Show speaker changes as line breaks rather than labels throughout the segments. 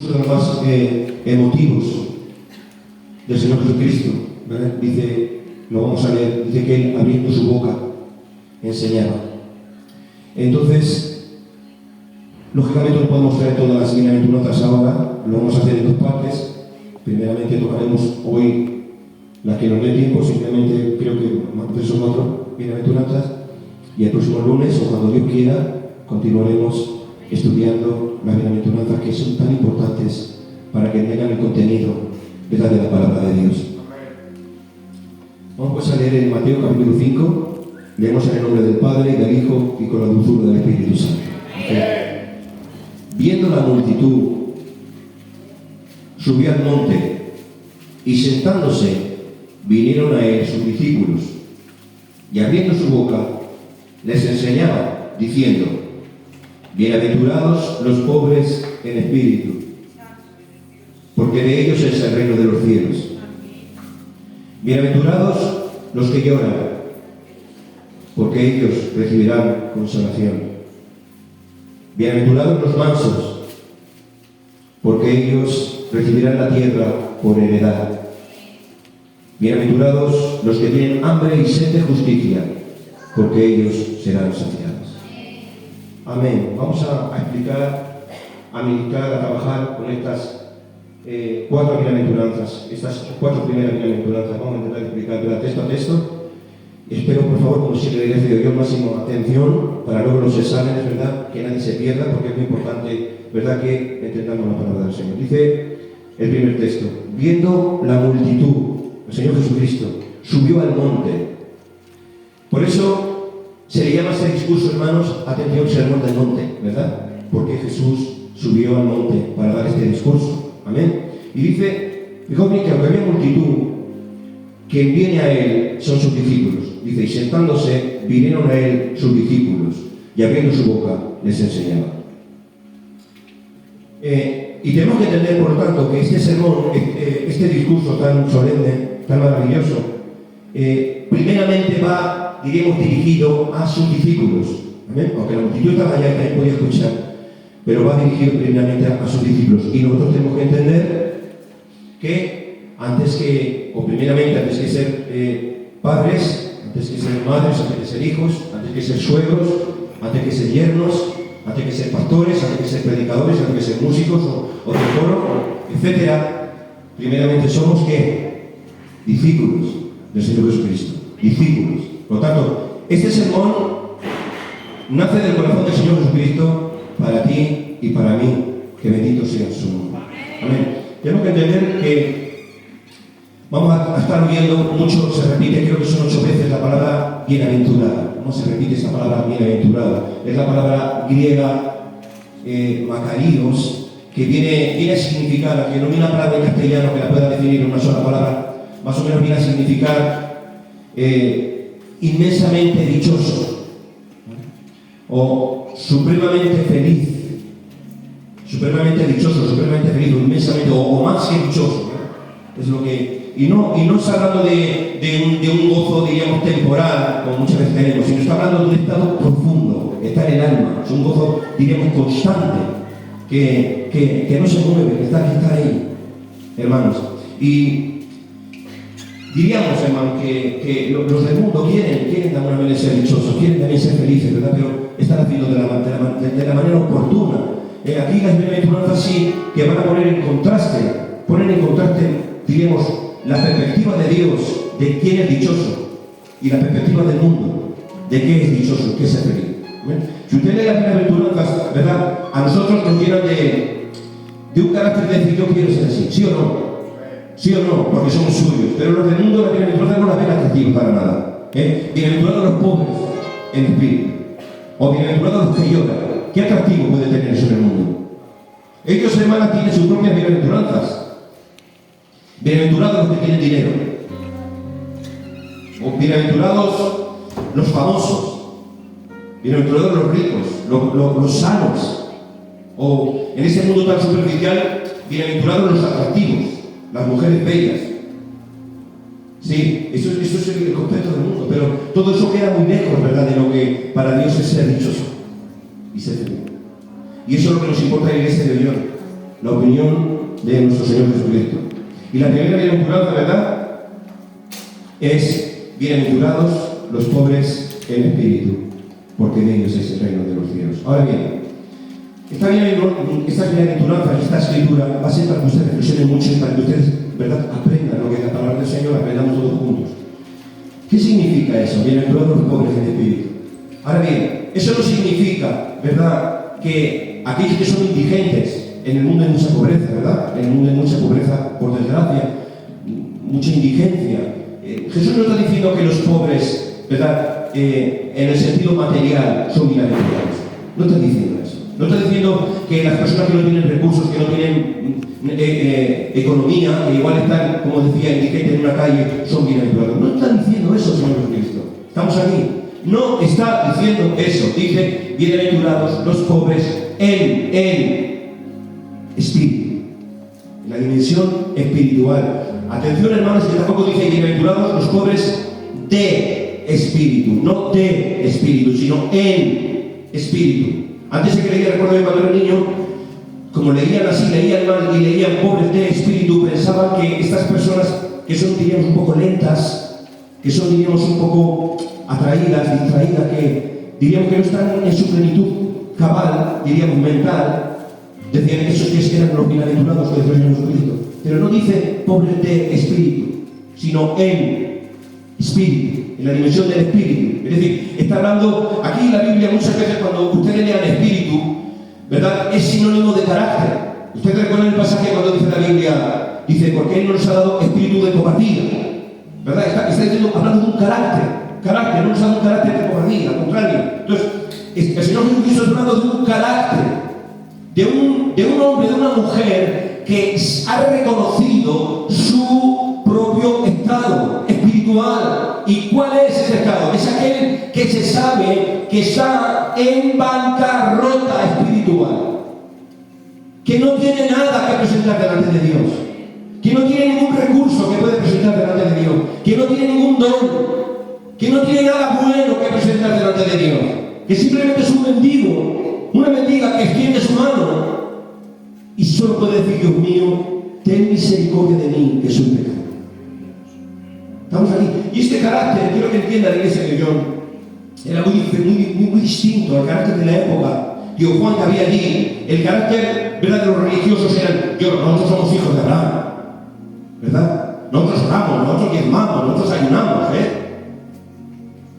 de los más emotivos del Señor Jesucristo, ¿verdad? Dice, lo vamos a leer, dice que Él, abriendo su boca, enseñaba. Entonces, lógicamente no podemos traer todas las bienaventuranzas ahora, lo vamos a hacer en dos partes. Primeramente tocaremos hoy las que nos dé tiempo, simplemente creo que tres o cuatro bienaventuranzas, y el próximo lunes, o cuando Dios quiera, continuaremos estudiando las bienaventuranzas que son tan importantes para que tengan el contenido de la palabra de Dios. Vamos pues a leer en Mateo capítulo 5, leemos en el nombre del Padre, y del Hijo, y con la dulzura del Espíritu Santo. Viendo la multitud, subió al monte, y sentándose, vinieron a él sus discípulos, y abriendo su boca, les enseñaba, diciendo: bienaventurados los pobres en espíritu, porque de ellos es el reino de los cielos. Bienaventurados los que lloran, porque ellos recibirán consolación. Bienaventurados los mansos, porque ellos recibirán la tierra por heredad. Bienaventurados los que tienen hambre y sed de justicia, porque ellos serán saciados. Amén. Vamos a explicar, a ministrar, a trabajar con estas cuatro bienaventuranzas, estas cuatro primeras bienaventuranzas. Vamos a intentar explicar texto a texto. Espero, por favor, como siempre les pido yo, máximo atención para luego los exámenes, ¿verdad? Que nadie se pierda, porque es muy importante, ¿verdad?, que entendamos la palabra del Señor. Dice el primer texto: viendo la multitud, el Señor Jesucristo subió al monte. Por eso se le llama este discurso, hermanos, atención, sermón del monte, ¿verdad? Porque Jesús subió al monte para dar este discurso. Amén. Y dice, fijaos bien que aunque había multitud, quien viene a él son sus discípulos. Dice, y sentándose, vinieron a él sus discípulos, y abriendo su boca, les enseñaba. Y tenemos que entender, por lo tanto, que este sermón, este discurso tan solemne, tan maravilloso, primeramente va, diríamos, dirigido a sus discípulos. ¿Amén? Aunque la multitud estaba allá y también podía escuchar, pero va dirigido primeramente a sus discípulos. Y nosotros tenemos que entender que primeramente, antes que ser padres, antes que ser madres, antes que ser hijos, antes que ser suegros, antes que ser yernos, antes que ser pastores, antes que ser predicadores, antes que ser músicos o de coro, etc., primeramente somos ¿qué? Discípulos del Señor Jesucristo. Discípulos. Por lo tanto, este sermón nace del corazón del Señor Jesucristo para ti y para mí. Que bendito sea su nombre. Amén. Tenemos que entender que vamos a estar viendo mucho, se repite, creo que son 8 veces la palabra bienaventurada. ¿Cómo se repite esta palabra bienaventurada? Es la palabra griega makarios, que viene a significar, aunque no viene una palabra en castellano que la pueda definir en una sola palabra, más o menos viene a significar inmensamente dichoso, o supremamente feliz, supremamente dichoso, supremamente feliz, o inmensamente, o más que dichoso, ¿no? Es lo que, y no está hablando de un gozo, diríamos, temporal, como muchas veces tenemos, sino está hablando de un estado profundo, que está en el alma. Es un gozo, diríamos, constante, que no se mueve, que está ahí, hermanos. Y diríamos, hermano, que los del mundo quieren de alguna manera ser dichosos, quieren también ser felices, ¿verdad? Pero están haciendo de la manera oportuna. Aquí las bienaventuranzas sí que van a poner en contraste, diríamos, la perspectiva de Dios, de quién es dichoso, y la perspectiva del mundo, de qué es dichoso, qué es ser feliz. ¿Ven? Si usted lee las bienaventuranzas, ¿verdad?, a nosotros nos llenan de un carácter de decir: yo quiero ser así, ¿sí o no? Sí o no, porque somos suyos. Pero los del mundo, las bienaventuranzas no las ven atractivas para nada. Bienaventurados los pobres en espíritu, o bienaventurados los que lloran. ¿Qué atractivo puede tener eso en el mundo? Ellos, hermanas, tienen sus propias bienaventuranzas. Bienaventurados los que tienen dinero, o bienaventurados los famosos, bienaventurados los ricos, los sanos, o en ese mundo tan superficial, bienaventurados los atractivos, las mujeres bellas. Sí, eso es el concepto del mundo, pero todo eso queda muy lejos, ¿verdad?, de lo que para Dios es ser dichoso y ser feliz. Y eso es lo que nos importa en la iglesia de hoy. la opinión de nuestro Señor Jesucristo. Y la primera bienaventuranza, ¿verdad?, es: bienaventurados los pobres en espíritu, porque de ellos es el reino de los cielos. Ahora bien, esta bienaventuranza, esta escritura, va a ser para que ustedes reflexionen mucho y para que ustedes, ¿verdad?, aprendan lo que es la palabra del Señor, aprendamos todos juntos. ¿Qué significa eso? Bienaventurados los pobres en espíritu. Ahora bien, eso no significa, ¿verdad?, que aquellos que son indigentes, en el mundo hay mucha pobreza, ¿verdad? En el mundo hay mucha pobreza, por desgracia, mucha indigencia. Jesús no está diciendo que los pobres, ¿verdad?, en el sentido material son bienaventurados. No está diciendo eso. No está diciendo que las personas que no tienen recursos, que no tienen economía, que igual están, como decía, indigentes en una calle, son bienaventurados. No está diciendo eso, Señor Jesucristo. Estamos aquí. No está diciendo eso. Dice: bienaventurados los pobres en espíritu, en la dimensión espiritual. Atención, hermanos, que tampoco dice bienaventurados los pobres de espíritu, no de espíritu, sino en espíritu. Antes de que leía, recuerdo que cuando era niño, como leían así, leían mal y leían pobres de espíritu, pensaban que estas personas que son, diríamos, un poco lentas, que son, diríamos, un poco atraídas, distraídas, que diríamos que no están en su plenitud cabal, diríamos mental, decían que esos que eran los bienaventurados que decía Jesucristo. Pero no dice pobres de espíritu, sino en espíritu, en la dimensión del espíritu. Es decir, está hablando aquí en la Biblia muchas veces, cuando ustedes lean espíritu, ¿verdad?, es sinónimo de carácter. Ustedes recuerdan el pasaje cuando dice la Biblia, dice: porque Él no nos ha dado espíritu de cobardía, ¿verdad? Está diciendo, hablando de un carácter, no nos ha dado un carácter de cobardía, al contrario. Entonces, el Señor Jesucristo está hablando de un carácter, de un hombre, de una mujer que ha reconocido su propio estado espiritual. ¿Y cuál es ese estado? Es aquel que se sabe que está en bancarrota espiritual, que no tiene nada que presentar delante de Dios, que no tiene ningún recurso que puede presentar delante de Dios, que no tiene ningún don, que no tiene nada bueno que presentar delante de Dios, que simplemente es un mendigo, una mendiga que extiende su mano y solo puede decir: Dios mío, ten misericordia de mí, que soy pecador. Estamos aquí. Y este carácter, quiero que entienda la iglesia de John, era muy distinto al carácter de la época. Dios Juan que había allí, el carácter, ¿verdad?, de los religiosos eran: nosotros somos hijos de Abraham, ¿verdad? Nosotros oramos, nosotros diezmamos, nosotros ayunamos,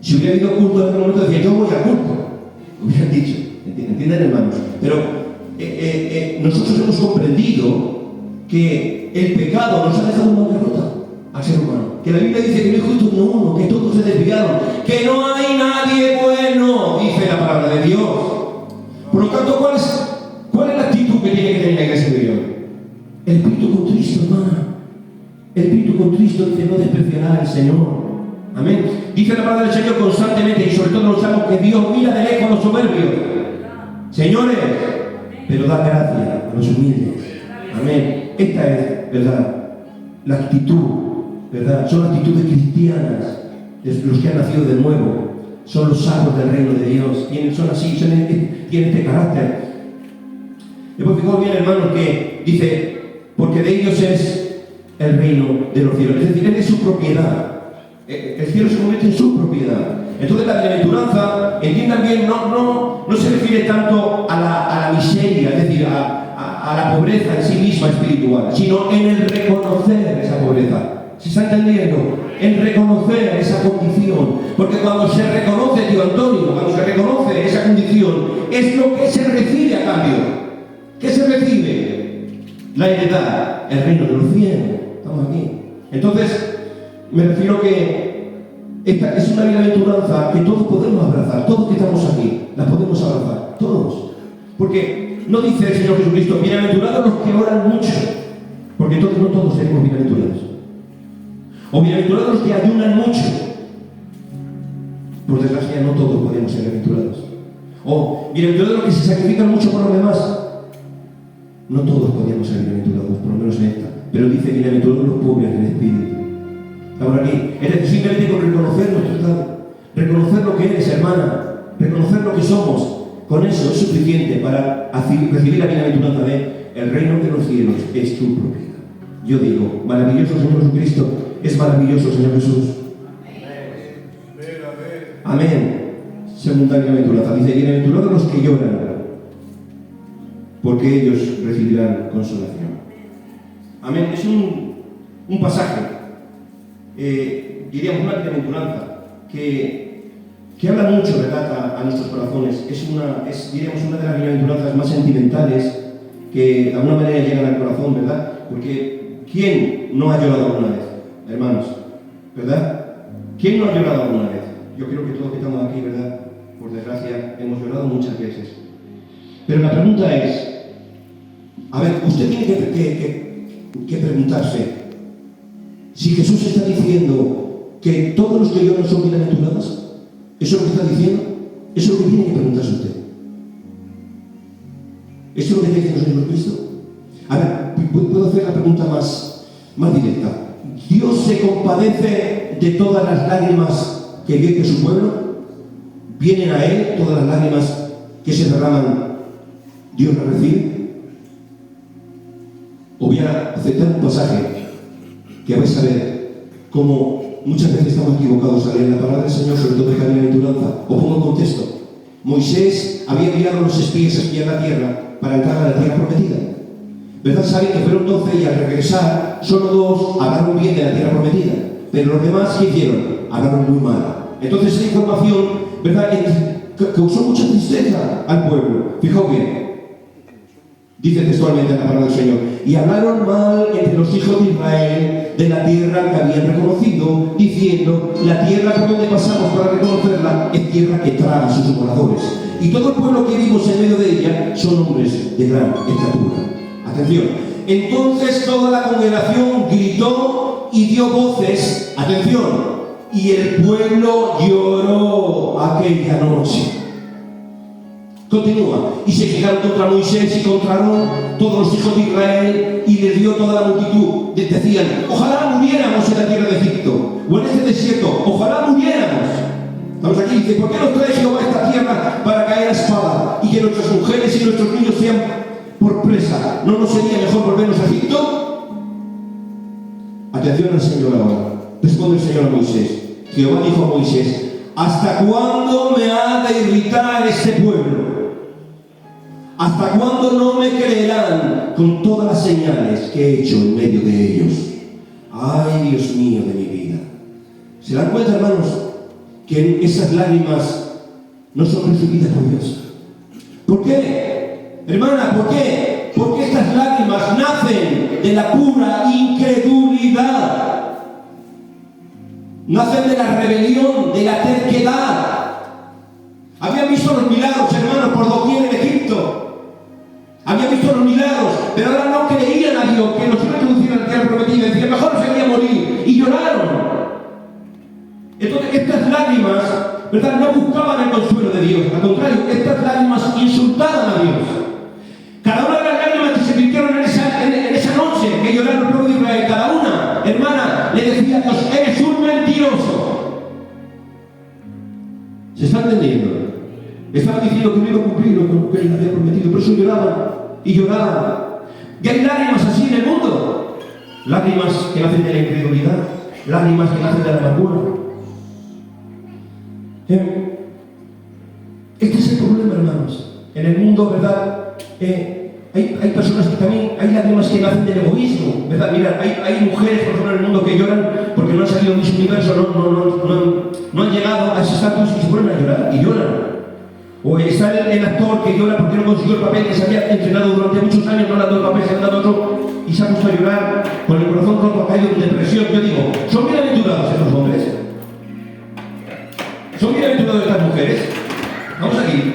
Si hubiera habido culto en aquel momento, decía: yo voy al culto. Hubieran dicho, ¿entienden, hermanos? Pero nosotros hemos comprendido que el pecado nos ha dejado en bancarrota al ser humano. Que la Biblia dice que no hay justo ni uno, que todos se desviaron, que no hay nadie bueno, dice la palabra de Dios. Por lo tanto, ¿cuál es la actitud que tiene que tener la iglesia de Dios? El espíritu contristo, hermana. El espíritu contristo dice: no despreciará al Señor. Amén. Dice la palabra del Señor constantemente, y sobre todo nos sabemos, que Dios mira de lejos a los soberbios, señores, pero da gracia a los humildes. Amén. Esta es, ¿verdad?, la actitud, ¿verdad? Son actitudes cristianas de los que han nacido de nuevo. Son los salvos del reino de Dios. Son así, tienen este carácter. Después fijaos bien, hermanos, que dice: porque de ellos es el reino de los cielos. Es decir, es de su propiedad. El cielo se convierte en su propiedad. Entonces la bienaventuranza, entiendan bien, no se refiere tanto a la miseria, es decir, a la pobreza en sí misma espiritual, sino en el reconocer esa pobreza. ¿Se está entendiendo? En reconocer esa condición. Porque cuando se reconoce, tío Antonio, cuando se reconoce esa condición, es lo que se recibe a cambio. ¿Qué se recibe? La heredad, el reino de los cielos. Estamos aquí. Entonces, me refiero que esta es una bienaventuranza que todos podemos abrazar, todos que estamos aquí, la podemos abrazar, todos. Porque no dice el Señor Jesucristo: bienaventurados los que oran mucho, porque no todos seremos bienaventurados. O bienaventurados los que ayunan mucho. Por desgracia, no todos podemos ser bienaventurados. O bienaventurados los que se sacrifican mucho por los demás. No todos podríamos ser bienaventurados, por lo menos en esta. Pero dice: bienaventurados los pobres en espíritu. Ahora aquí, es decir, simplemente con reconocer nuestro estado, reconocer lo que eres, hermana, reconocer lo que somos, con eso es suficiente para recibir la bienaventuranza de el reino de los cielos es tu propiedad. Yo digo, maravilloso Señor Jesucristo, es maravilloso Señor Jesús. Amén. Segunda bienaventuranza, dice, bienaventurados los que lloran, porque ellos recibirán consolación. Amén. Es un pasaje, diríamos una bienaventuranza, que habla mucho, ¿verdad?, a nuestros corazones. Es, diríamos, una de las bienaventuranzas más sentimentales que de alguna manera llegan al corazón, ¿verdad? Porque ¿quién no ha llorado alguna vez, hermanos? ¿Verdad? ¿Quién no ha llorado alguna vez? Yo creo que todos que estamos aquí, ¿verdad?, por desgracia, hemos llorado muchas veces. Pero la pregunta es, a ver, usted tiene que preguntarse, si Jesús está diciendo que todos los que lloran son bienaventurados, ¿eso es lo que está diciendo? Eso es lo que tiene que preguntarse usted. ¿Eso es lo que está diciendo el Señor Cristo? A ver, puedo hacer la pregunta más directa. ¿Dios se compadece de todas las lágrimas que vierte su pueblo? ¿Vienen a Él todas las lágrimas que se derraman? ¿Dios las recibe? Os voy a aceptar un pasaje que vais a ver cómo muchas veces estamos equivocados al leer la palabra del Señor, sobre todo de la bienaventuranza. Os pongo en contexto. Moisés había enviado a los espías a espiar la tierra para entrar a la tierra prometida. ¿Verdad? Saben que fueron 12 y al regresar, solo 2 hablaron bien de la tierra prometida. Pero los demás, ¿qué hicieron? Hablaron muy mal. Entonces esa información, ¿verdad?, causó mucha tristeza al pueblo. Fijaos bien. Dice textualmente la palabra del Señor. Y hablaron mal entre los hijos de Israel de la tierra que habían reconocido, diciendo, la tierra por donde pasamos para reconocerla es tierra que traga a sus moradores. Y todo el pueblo que vimos en medio de ella son hombres de gran estatura. Atención. Entonces toda la congregación gritó y dio voces. Atención. Y el pueblo lloró aquella noche. Continúa. Y se quejaron contra Moisés y contra Aarón todos los hijos de Israel, y les dio toda la multitud. Decían, ojalá muriéramos en la tierra de Egipto, o en este desierto, ojalá muriéramos. Estamos aquí, dice, ¿por qué nos trae Jehová a esta tierra para caer a espada y que nuestras mujeres y nuestros niños sean por presa? ¿No nos sería mejor volvernos a Egipto? Atención al Señor ahora. Responde el Señor a Moisés. Jehová dijo a Moisés, ¿hasta cuándo me ha de irritar este pueblo? ¿Hasta cuándo no me creerán con todas las señales que he hecho en medio de ellos? ¡Ay, Dios mío de mi vida! ¿Se dan cuenta, hermanos, que esas lágrimas no son recibidas por Dios? ¿Por qué? Hermana, ¿por qué? Porque estas lágrimas nacen de la pura incredulidad. Nacen de la rebelión, de la terquedad. Habían visto los milagros, hermanos, por doquier en Egipto. Habían visto los milagros, pero ahora no creían a Dios que los iba a introducir en la tierra prometida. Decían, mejor sería morir. Y lloraron. Entonces, estas lágrimas, ¿verdad?, no buscaban el consuelo de Dios. Al contrario, estas lágrimas insultaban a Dios. Cada una de las lágrimas que se virtieron en esa noche que lloraron el pueblo de Israel, cada una, hermana, le decía a Dios, eres un mentiroso. ¿Se está entendiendo? Estaban diciendo que no iba a cumplir lo que él había prometido, por eso lloraban y lloraban. Y hay lágrimas así en el mundo. Lágrimas que nacen de la incredulidad, lágrimas que nacen de la amargura. Este es el problema, hermanos. En el mundo, ¿verdad? Hay personas que también, hay lágrimas que nacen del egoísmo, ¿verdad? Mira, hay mujeres, por ejemplo, en el mundo que lloran porque no han salido de su universo, no han llegado a ese estatus y se ponen a llorar, y lloran. O está el actor que llora porque no consiguió el papel que se había entrenado durante muchos años, no le han dado el papel, se le han dado otro, y se ha puesto a llorar con el corazón roto, ha caído en depresión. Yo digo, ¿son bienaventurados estos hombres? ¿Son bienaventurados estas mujeres? Vamos aquí.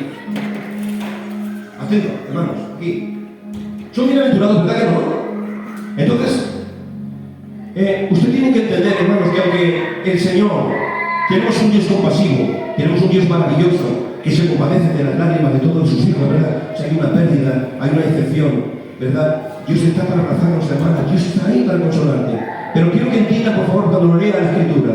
Atento, hermanos, aquí. ¿Son bienaventurados, verdad que no? Entonces, usted tiene que entender, hermanos, que aunque el Señor, tenemos un Dios compasivo, tenemos un Dios maravilloso, que se compadece de las lágrimas de todos sus hijos, ¿verdad? O sea, hay una pérdida, hay una excepción, ¿verdad? Dios está para abrazarnos, hermanas, Dios está ahí para consolarte. Pero quiero que entienda, por favor, cuando lo lea la Escritura,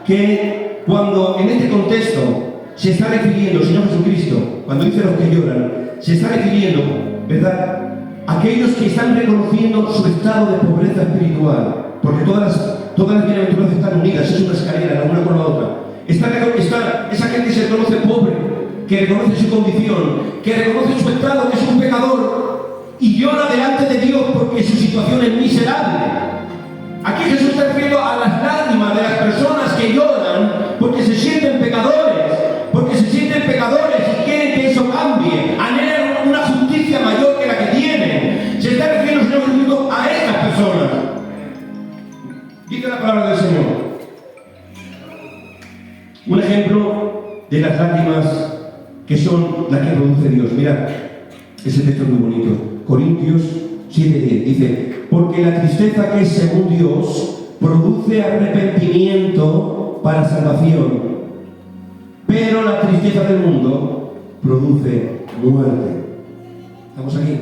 que cuando en este contexto se está refiriendo el Señor Jesucristo, cuando dice los que lloran, se está refiriendo, ¿verdad?, aquellos que están reconociendo su estado de pobreza espiritual, porque todas las bienaventuranzas están unidas, es una escalera, la una con la otra. Esa gente se reconoce pobre, que reconoce su condición, que reconoce su estado, que es un pecador, y llora delante de Dios porque su situación es miserable. Aquí Jesús está refiriendo a las lágrimas de las personas que lloran porque se sienten pecadores y quieren que eso cambie, anhelan una justicia mayor que la que tienen. Se está refiriendo el Señor Jesucristo a estas personas. Dice la palabra del Señor. Un ejemplo de las lágrimas que son las que produce Dios. Mirad, ese texto es muy bonito. Corintios 7:10 dice: porque la tristeza que es según Dios produce arrepentimiento para salvación, pero la tristeza del mundo produce muerte. ¿Estamos aquí?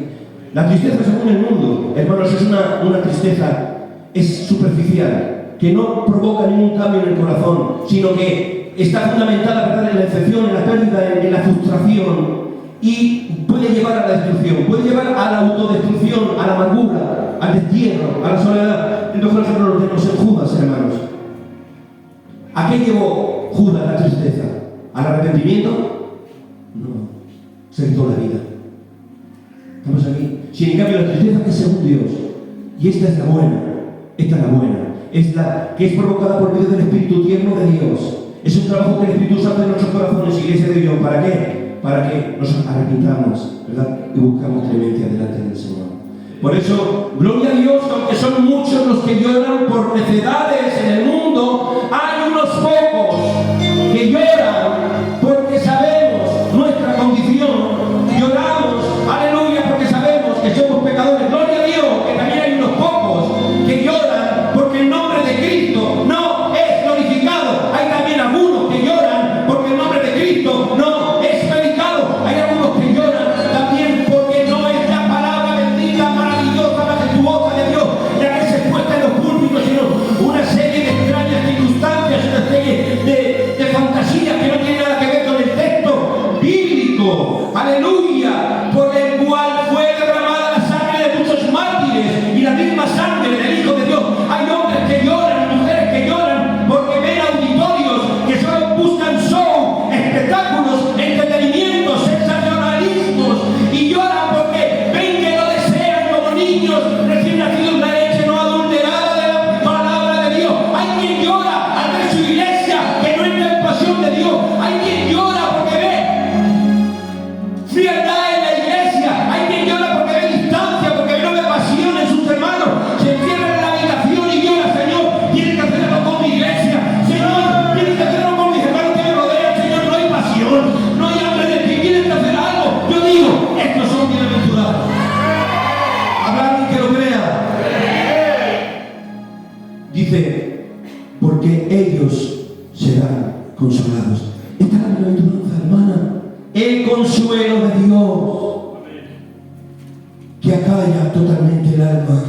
La tristeza según el mundo, hermanos, es una tristeza, es superficial, que no provoca ningún cambio en el corazón, sino que está fundamentada, ¿verdad?, en la decepción, en la pérdida, en la frustración, y puede llevar a la destrucción, puede llevar a la autodestrucción, a la amargura, al destierro, a la soledad. Entonces, por ejemplo, lo tenemos en Judas, hermanos. ¿A qué llevó Judas la tristeza? ¿Al arrepentimiento? No, se quitó la vida. Estamos aquí. Si en cambio la tristeza que es según Dios, y esta es la buena, es la que es provocada por medio del Espíritu tierno de Dios. Es un trabajo que el Espíritu Santo en nuestros corazones, Iglesia de Dios. ¿Para qué? Para que nos arrepintamos, ¿verdad? Y buscamos clemencia delante del Señor. Por eso, gloria a Dios, aunque son muchos los que lloran por necedades en el mundo, hay unos pocos que lloran porque sabemos nuestra condición. Lloramos, aleluya, porque sabemos que somos pecadores. Gloria a Dios, que también hay unos pocos que lloran porque el nombre de Cristo no es glorificado. Hay también algunos que lloran porque el nombre de Cristo no es predicado. Hay algunos que lloran también porque no es la palabra bendita, maravillosa, majestuosa de Dios la que se expuesta en los púlpitos, sino una serie de extrañas circunstancias, una serie de fantasías que no tienen nada que ver con el texto bíblico. Aleluya, por el cual fue derramada la sangre de muchos mártires y la misma sangre del Hijo de Dios. Hay hombres que lloran y mujeres que lloran porque ven auditorios que solo buscan show, espectáculos, entretenimientos, sensacionalismos, y lloran porque ven que lo desean como niños recién nacidos de leche no adulterada de la palabra de Dios. Hay quien llora al ver su iglesia que no entra en pasión de Dios. Hay quien llora porque ve frialdad en la iglesia. Hay quien llora porque ve distancia, porque no ve pasión en sus hermanos. Se encierra en la habitación y llora: Señor, tienes que hacer algo con mi iglesia. Señor, tienes que hacer algo con mis hermanos que me rodean. Señor, no hay pasión, no hay hambre de ti, tienes que hacer algo. Yo digo, estos son bienaventurados. ¿Habrá alguien que lo crea? Dice, porque ellos serán consolados. Esta es la bienaventuranza, hermana. El consuelo de Dios que acalla totalmente el alma.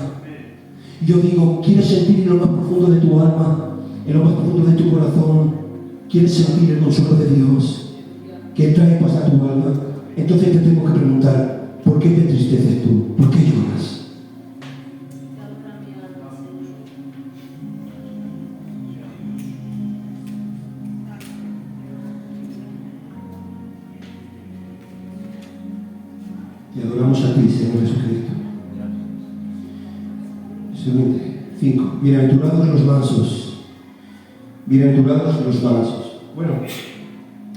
Yo digo, ¿quieres sentir en lo más profundo de tu alma, en lo más profundo de tu corazón? ¿Quieres sentir el consuelo de Dios que trae paz a tu alma? Entonces te tengo que preguntar, ¿por qué te entristeces tú? ¿Por qué lloras? Te adoramos a ti, Señor Jesucristo. Siguiente, 5. Bienaventurados los mansos. Bienaventurados los mansos. Bueno,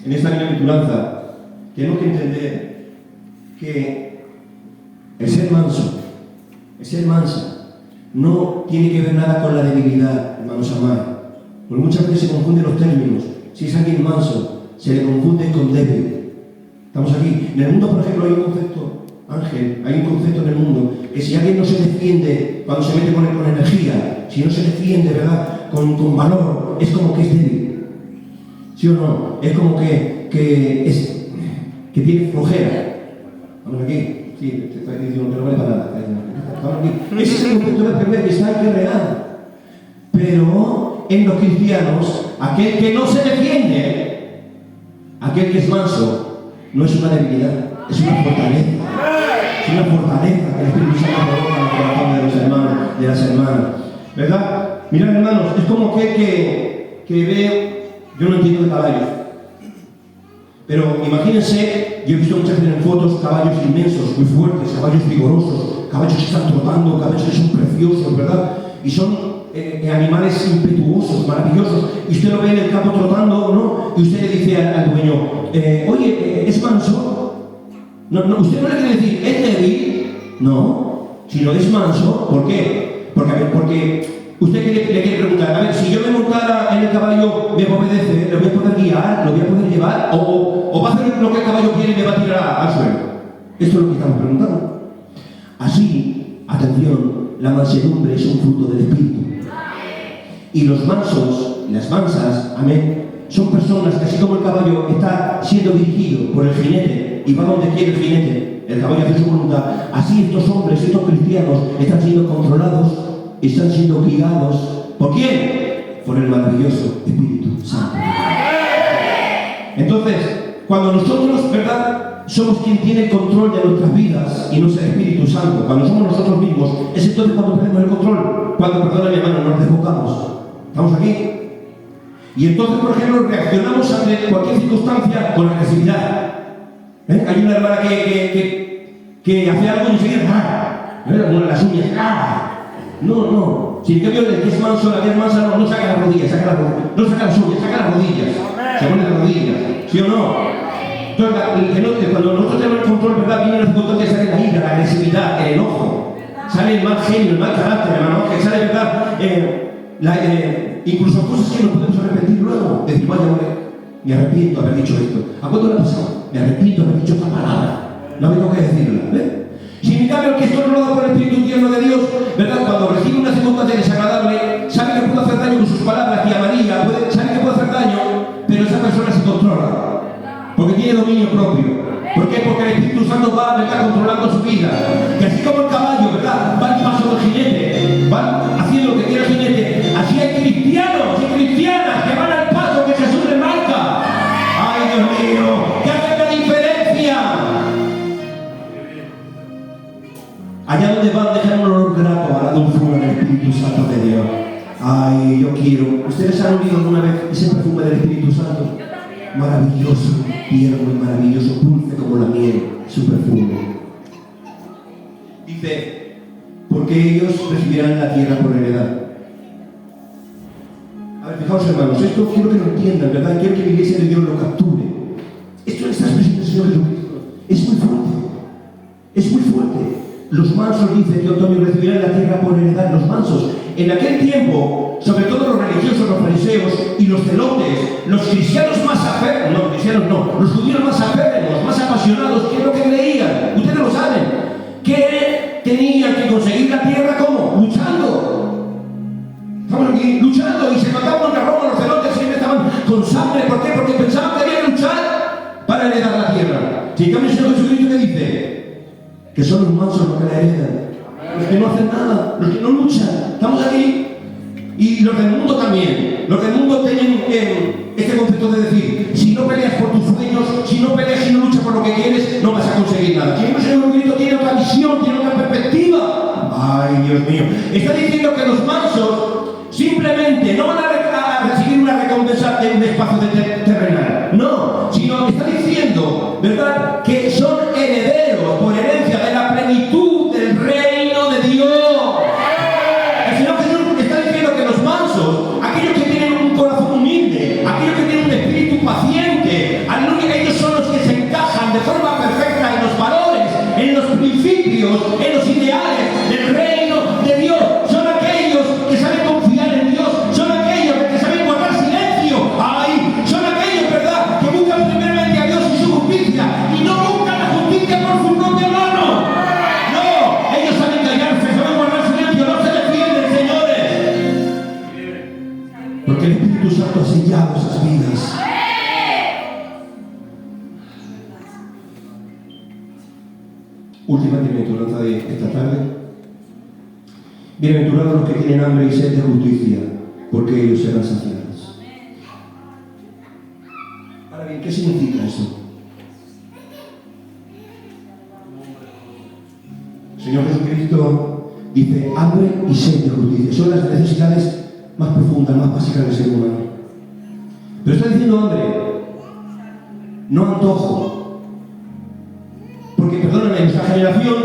en esta bienaventuranza tenemos que entender que el ser manso, el ser mansa, no tiene que ver nada con la debilidad, hermanos amados. Porque muchas veces se confunden los términos. Si es alguien manso, se le confunde con débil. Estamos aquí. En el mundo, por ejemplo, hay un concepto, Ángel, hay un concepto en el mundo que si alguien no se defiende cuando se mete con energía, si no se defiende, ¿verdad?, con valor, es como que es débil. ¿Sí o no? Es como que tiene flojera. Vamos aquí. Sí, te estoy diciendo que no vale para nada. Vamos aquí. Ese es el concepto de perder que está ahí, que es real. Pero en los cristianos, aquel que no se defiende, aquel que es manso, no es una debilidad, es una fortaleza. Es una fortaleza que el Espíritu Santo provoca en el corazón de los hermanos, de las hermanas. ¿Verdad? Mirad, hermanos, es como que ve... Yo no entiendo de caballos. Pero imagínense, yo he visto muchas veces en fotos caballos inmensos, muy fuertes, caballos vigorosos, caballos que están trotando, caballos que son preciosos, ¿verdad? Y son animales impetuosos, maravillosos. Y usted lo ve en el campo trotando, ¿no? Y usted le dice al dueño, oye, ¿es manso? No, usted no le quiere decir, ¿es débil? No, sino es manso. ¿Por qué? Porque usted le quiere preguntar, a ver, si yo me montara en el caballo, ¿me obedece? ¿Lo voy a poder guiar? ¿Lo voy a poder llevar? ¿O va a hacer lo que el caballo quiere y me va a tirar al suelo? Esto es lo que estamos preguntando. Así, atención, la mansedumbre es un fruto del Espíritu. Y los mansos, las mansas, amén, son personas que así como el caballo está siendo dirigido por el jinete y va donde quiere el jinete, el caballo hace su voluntad, así estos hombres, estos cristianos están siendo controlados, están siendo guiados. ¿Por quién? Por el maravilloso Espíritu Santo. Entonces, cuando nosotros, ¿verdad?, somos quien tiene el control de nuestras vidas y no es el Espíritu Santo, cuando somos nosotros mismos, es entonces cuando perdemos el control, cuando, perdona mi hermano, nos desbocamos. ¿Estamos aquí? Y entonces, por ejemplo, reaccionamos ante cualquier circunstancia con agresividad. Hay una hermana que hace algo y enseguida, las uñas, no. Si en cambio el que es manso, la que es mansa, no saca las rodillas, no saca las uñas, saca las rodillas, se pone las rodillas, ¿sí o no? Entonces, cuando nosotros tenemos el control, ¿verdad?, viene la circunstancia que sale la ira, la agresividad, el enojo, sale el mal genio, el mal carácter, hermano, que sale, ¿verdad?, incluso cosas que nos podemos arrepentir luego. Decir, vaya, me arrepiento de haber dicho esto. ¿A cuánto le ha pasado? Me arrepiento de haber dicho esta palabra. No me tengo que decirla. Si en cambio el que es controlado por el Espíritu tierno de Dios, ¿verdad?, cuando recibe una circunstancia desagradable, sabe que puede hacer daño con sus palabras y amaría, sabe que puede hacer daño, pero esa persona se controla. Porque tiene dominio propio. ¿Por qué? Porque el Espíritu Santo va, ¿verdad?, controlando su vida. Y así como el caballo, ¿verdad?, va al paso del jinete, va haciendo lo que quiere el jinete, así hay cristianos y cristianas que van al paso que Jesús le marca. ¡Ay, Dios mío! ¡Que hacen la diferencia! Allá donde van, dejan un olor grato a la dulzura del Espíritu Santo de Dios. ¡Ay, yo quiero! ¿Ustedes han oído alguna vez ese perfume del Espíritu Santo? Maravilloso, tierno y maravilloso, dulce como la miel, su perfume. Dice, porque ellos recibirán la tierra por heredad. A ver, fijaos, hermanos, esto quiero que lo entiendan, ¿verdad? Quiero que la iglesia de Dios lo capture. Esto en esta expresión del Señor Jesucristo es muy fuerte. Es muy fuerte. Los mansos, dice que Antonio, recibirán la tierra por heredad. Los mansos. En aquel tiempo, sobre todo los religiosos, los fariseos y los celotes, los cristianos más los judíos más aférrimos, más apasionados, ¿qué es lo que creían? Ustedes lo saben. Que tenían que conseguir la tierra, ¿cómo? Luchando. Estamos aquí luchando y se mataban a Roma, los celotes siempre estaban con sangre. ¿Por qué? Porque pensaban que había que luchar para heredar la tierra. Si en cambio el Señor Jesucristo, ¿qué dice? Que son los mansos los que la heredan. Los que no hacen nada, los que no luchan. Estamos aquí. Y los del mundo también. Los del mundo tienen este concepto de decir, si no peleas por tus sueños, si no peleas y no luchas por lo que quieres, no vas a conseguir nada. Si el Señor Jesucristo tiene otra visión, tiene otra perspectiva. Ay, Dios mío. Está diciendo que los mansos simplemente no van a recibir una recompensa de un espacio terrenal. No, sino está diciendo, ¿verdad?, que son herederos por herencia de la plenitud del reino de Dios. El Señor Jesús está diciendo que los mansos, aquellos que tienen un corazón humilde, aquellos que tienen un espíritu paciente, aleluya, ellos son los que se encajan de forma perfecta en los valores, en los principios, en los ideales del reino de Dios. Son aquellos que saben confiar en Dios, son aquellos que saben guardar silencio. ¡Ay! Son aquellos, ¿verdad?, que buscan primeramente a Dios y su justicia, y no buscan la justicia por su propia mano. No, ellos saben callarse, saben guardar silencio, no se defienden, señores. Porque el Espíritu Santo ha sellado esas vidas. Última bienaventuranza de esta tarde. Bienaventurados los que tienen hambre y sed de justicia, porque ellos serán saciados. Ahora bien, ¿qué significa eso? Señor Jesucristo dice hambre y sed de justicia. Son las necesidades más profundas, más básicas del ser humano. Pero está diciendo hambre, no antojo. Porque, perdóname, nuestra generación,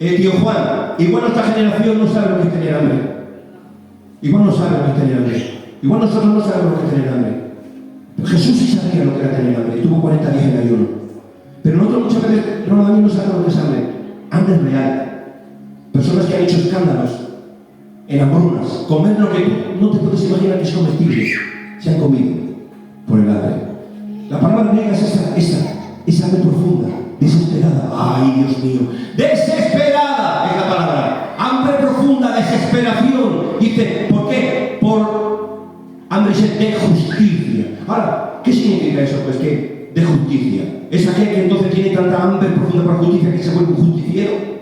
tío Juan, igual nuestra generación no sabe lo que es tener hambre. Igual no sabe lo que es tener hambre. Igual nosotros no sabemos lo que es tener hambre. Pero Jesús sí sabía lo que era tener hambre. Tuvo 40 días en ayuno. Pero nosotros muchas veces no sabemos lo que es hambre. Hambre es real. Personas que han hecho escándalos en hambrunas, comer lo que tú no te puedes imaginar que es comestible, se han comido por el hambre. La palabra griega es esa hambre profunda, desesperada. ¡Ay, Dios mío! ¡Desesperada! Es la palabra. Hambre profunda, desesperación. Dice, ¿por qué? Por hambre de justicia. Ahora, ¿qué significa eso? Pues que de justicia. Es aquel que entonces tiene tanta hambre profunda por justicia que se vuelve un justiciero.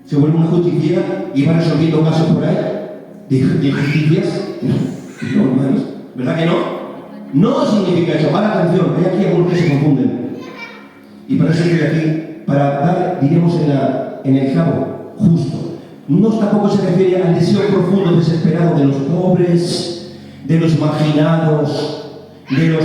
Se vuelve una justiciera y va resolviendo casos por ahí de justicias. No, hermanos, ¿verdad que no? No significa eso. Ahora atención, hay aquí algunos que se confunden. Y para eso estoy aquí, para dar, diríamos, en el clavo justo. No tampoco se refiere al deseo profundo, desesperado de los pobres, de los marginados, de los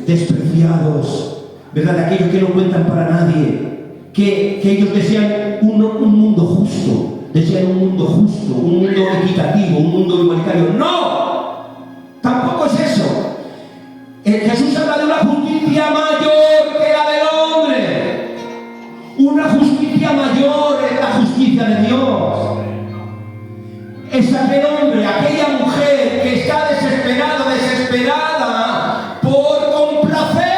despreciados, ¿verdad? De aquellos que no cuentan para nadie. Que ellos desean un mundo justo, desean un mundo justo, un mundo equitativo, un mundo igualitario. ¡No! Tampoco es eso. Jesús habla de una justicia mayor que la del hombre. Una justicia mayor es la justicia de Dios. Es aquel hombre, aquella mujer que está desesperado, desesperada por complacer.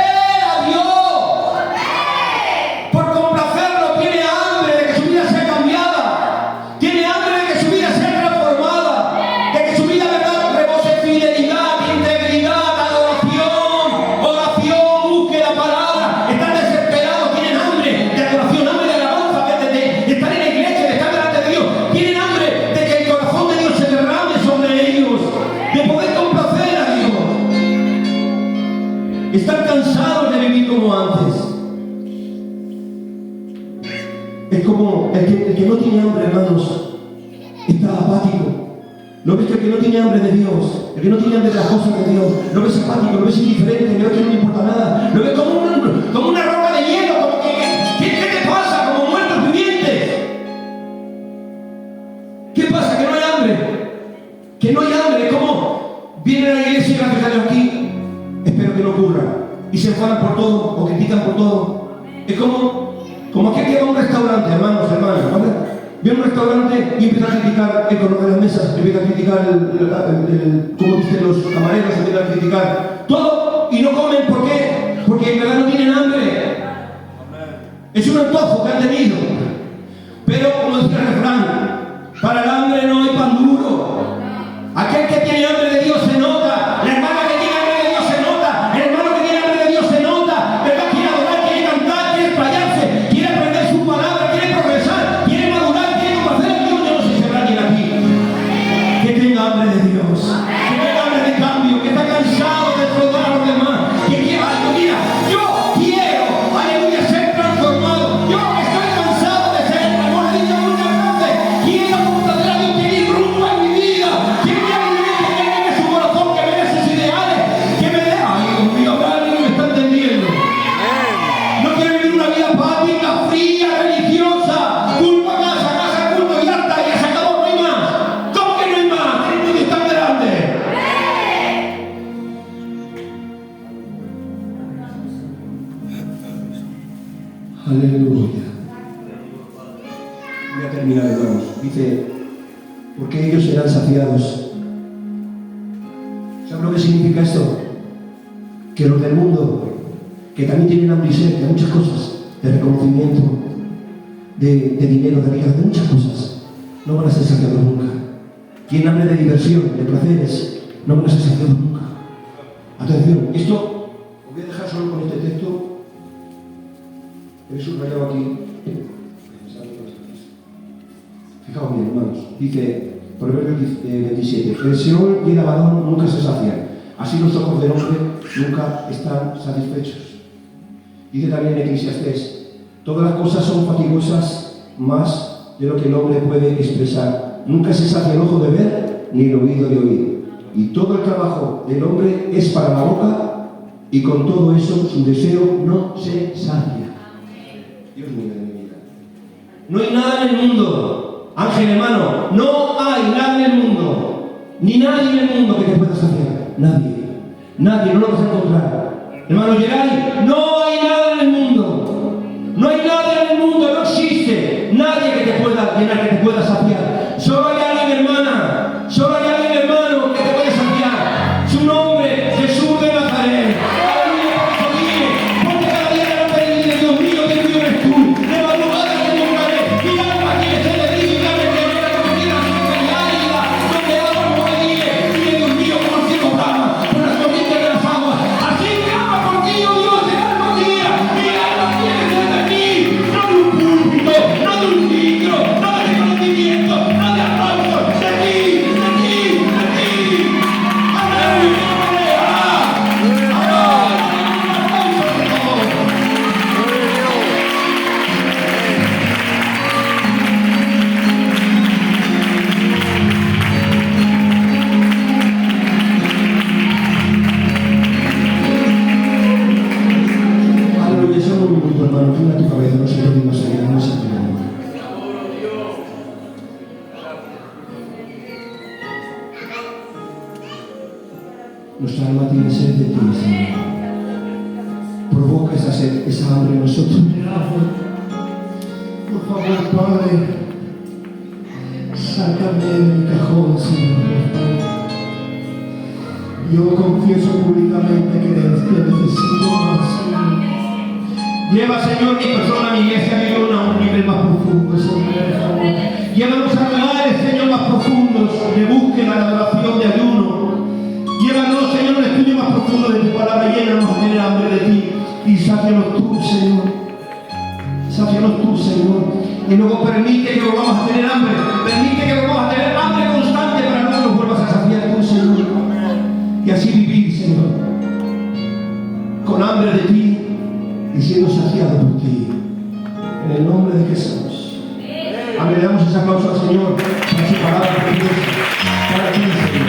Están cansados de vivir como antes. Es como el que no tiene hambre, hermanos, está apático. ¿Lo ves? Que el que no tiene hambre de Dios, el que no tiene hambre de las cosas de Dios, lo ves apático, lo ves indiferente, lo ves que no le importa nada, lo ves como una roca de hielo, como ¿qué te pasa? Como muertos vivientes. ¿Qué pasa? Que no hay hambre. Que no hay hambre. ¿Cómo vienen a la iglesia y gracias a Dios aquí? Espero que no ocurra. Y se enfadan por todo, o critican por todo. Es como aquel que va a un restaurante, hermanas, ¿vale? Viene a un restaurante y empieza a criticar el color de las mesas, empieza a criticar cómo visten los camareros, empieza a criticar todo y no comen. ¿Por qué? Porque en verdad no tienen hambre. Es un antojo que han tenido. Pero, como dice el refrán, para el hambre no hay pan duro. Aquel que tiene hambre de Dios se nota. La hermana que tiene hambre de Dios se nota. El hermano que tiene hambre de Dios se nota. ¿Verdad? Quiere adorar, quiere cantar, quiere explayarse, quiere aprender su palabra, quiere progresar, quiere madurar, quiere conocer a Dios. Yo no sé si habrá alguien aquí que tenga hambre de Dios, que tenga hambre de cambio, que está cansado de defraudar a los demás, que quiere algo. Mira, yo quiero, aleluya, ser transformado. Yo estoy cansado de ser, como le he dicho muchas veces, quiero complacer a Dios, quiero ir rumbo en mi vida. Aleluya. Voy a terminar, hermanos. Dice, porque ellos serán saciados. ¿Sabes lo que significa esto? Que los del mundo, que también tienen hambre y sed de muchas cosas, de reconocimiento, de dinero, de riqueza, de muchas cosas, no van a ser saciados nunca. Tienen hambre de diversión, de placeres, no van a ser saciados nunca. Atención, esto os voy a dejar solo con este texto. He subrayado aquí. Fijaos bien, hermanos. Dice, Proverbios 27. El Seol y el Abadón nunca se sacian. Así los ojos del hombre nunca están satisfechos. Dice también en Eclesiastés, todas las cosas son fatigosas más de lo que el hombre puede expresar. Nunca se sacia el ojo de ver, ni el oído de oír. Y todo el trabajo del hombre es para la boca, y con todo eso su deseo no se sacia. Dios mío de mi vida. No hay nada en el mundo, Ángel hermano, no hay nada en el mundo, ni nadie en el mundo que te pueda saciar. Nadie. Nadie, no lo vas a encontrar. Hermano Geray, no hay nada en el mundo. No hay nada en el mundo, no existe nadie que te pueda llenar, que te pueda saciar. Solo hay alguien, hermana, solo hay alguien, hermano, que te puede saciar. Su nombre, Jesús de Nazaret. Aleluya, por eso dile, ponte cada día delante de él y dile, Dios mío, que Dios eres tú. De madrugada te buscaré, mi alma quiere ser de ti, mi carne te verá como quiera, y árida, donde agua no me dile, dile, Dios mío, como el cielo brama, por las corrientes de las aguas. Así clama por ti, oh Dios, el alma mía, mi alma quiere ser de ti, no de un púlpito, no de un micro, no de reconocimiento, no de aplausos, de ti, de ti, de ti. Aleluya, aleluya, somos un grupo, hermano, inclina tu cabeza, no se lo digo más allá, no se lo digo. Nuestra alma tiene sed de ti, Señor. Provoca esa sed, esa hambre en nosotros.
Por favor, Padre, sácame de mi cajón, Señor, por favor. Yo confieso públicamente que necesito más, Señor.
Lleva, Señor, mi persona, mi iglesia, mi luna a un nivel más profundo, Señor, por favor. Llévanos a lugares, Señor, más profundos, de búsqueda, de adoración, de ayuno. Llévanos, Señor, a un estudio más profundo de tu palabra, llénanos a tener hambre de ti. Y sácianos tú, Señor. Sácianos tú, Señor. Y luego permite que volvamos a tener hambre. Permite que volvamos a tener hambre constante para que nos vuelvas a saciar tú, Señor. Y así vivir, Señor, con hambre de ti y siendo saciado por ti. En el nombre de Jesús. Amén. Le damos ese aplauso al Señor para su palabra, para ti, Señor.